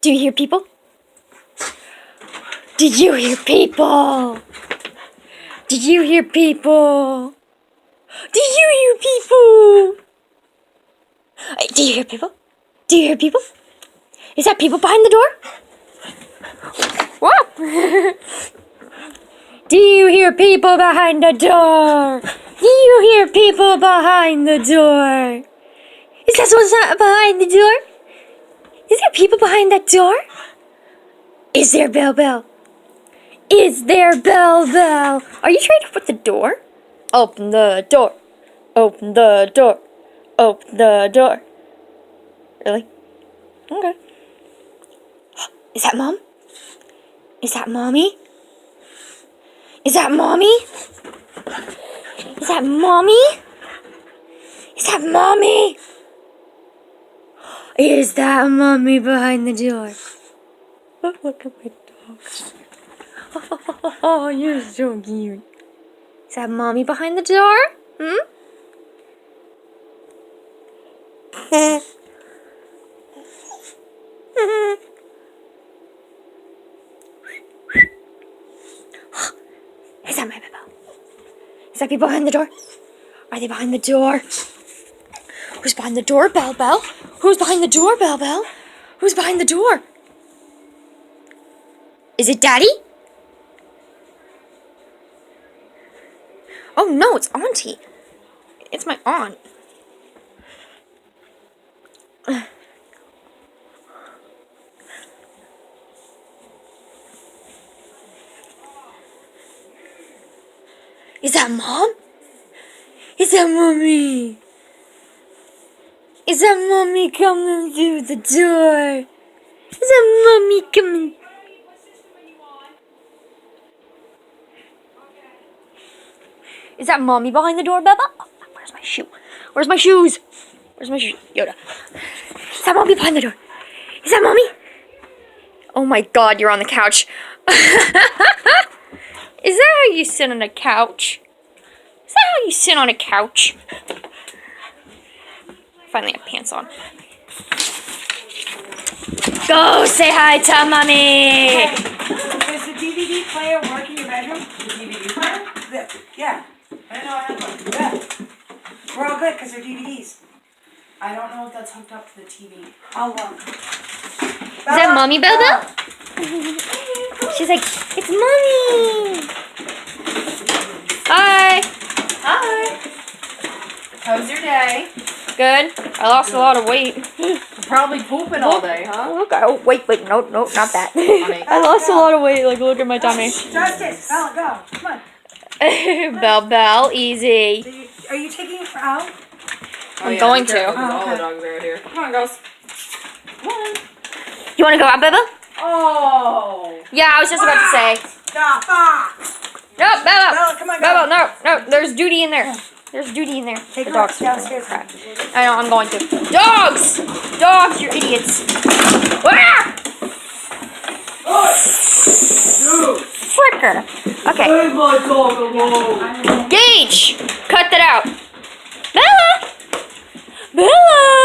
Do you hear people? Did you hear people? Did you hear people? Did you hear people? Do you hear people? Do you hear people? Is that people behind the door? What? Do you hear people behind the door? Do you hear people behind the door? Is that someone behind the door? Is there people behind that door? Is there Bell Bell? Is there Bell Bell? Are you trying to put the door? Open the door. Open the door. Open the door. Really? Okay. Is that Mom? Is that Mommy? Is that Mommy? Is that Mommy? Is that Mommy? Is that Mommy behind the door? Oh, look at my dogs. Oh, you're so cute. Is that Mommy behind the door? Hmm? Is that my Bell? Is that people behind the door? Are they behind the door? Who's behind the door, Bell Bell? Who's behind the door, Bell Bell? Who's behind the door? Is it Daddy? Oh no, it's Auntie. It's my aunt. Is that Mom? Is that Mommy? Is that Mommy coming through the door? Is that Mommy coming? Is that Mommy behind the door, Bella? Oh, where's my shoe? Where's my shoes? Where's my shoes? Yoda. Is that Mommy behind the door? Is that Mommy? Oh my God, you're on the couch. Is that how you sit on a couch? Is that how you sit on a couch? Finally have pants on. Go say hi to Mommy! Hey, does the DVD player work in your bedroom? The DVD player? Yeah. I didn't know I had one. Yeah. We're all good because they're DVDs. I don't know if that's hooked up to the TV. I'll look. Is that Mommy, Bella? She's like, it's Mommy! Hi! Hi. How's your day? Good. I lost a lot of weight. You're probably pooping all day, huh? Look, oh, wait, no, not that. Honey. I lost a lot of weight, like, look at my tummy. Justice, Bella, go. Come on. Bell, easy. Are you taking it out? I'm going to. All okay. the dogs are out here. Come on, girls. Come on. You want to go out, Bella? Oh. Yeah, I was just about to say. Stop. No, Bella. Bella, come on, Bella, no. There's duty in there. There's duty in there. Take The her dogs. downstairs. Crap. I know, I'm going to. Dogs! Dogs, you idiots. Ah! Flicker. Okay. Leave my dog alone. Gage! Cut that out. Bella! Bella!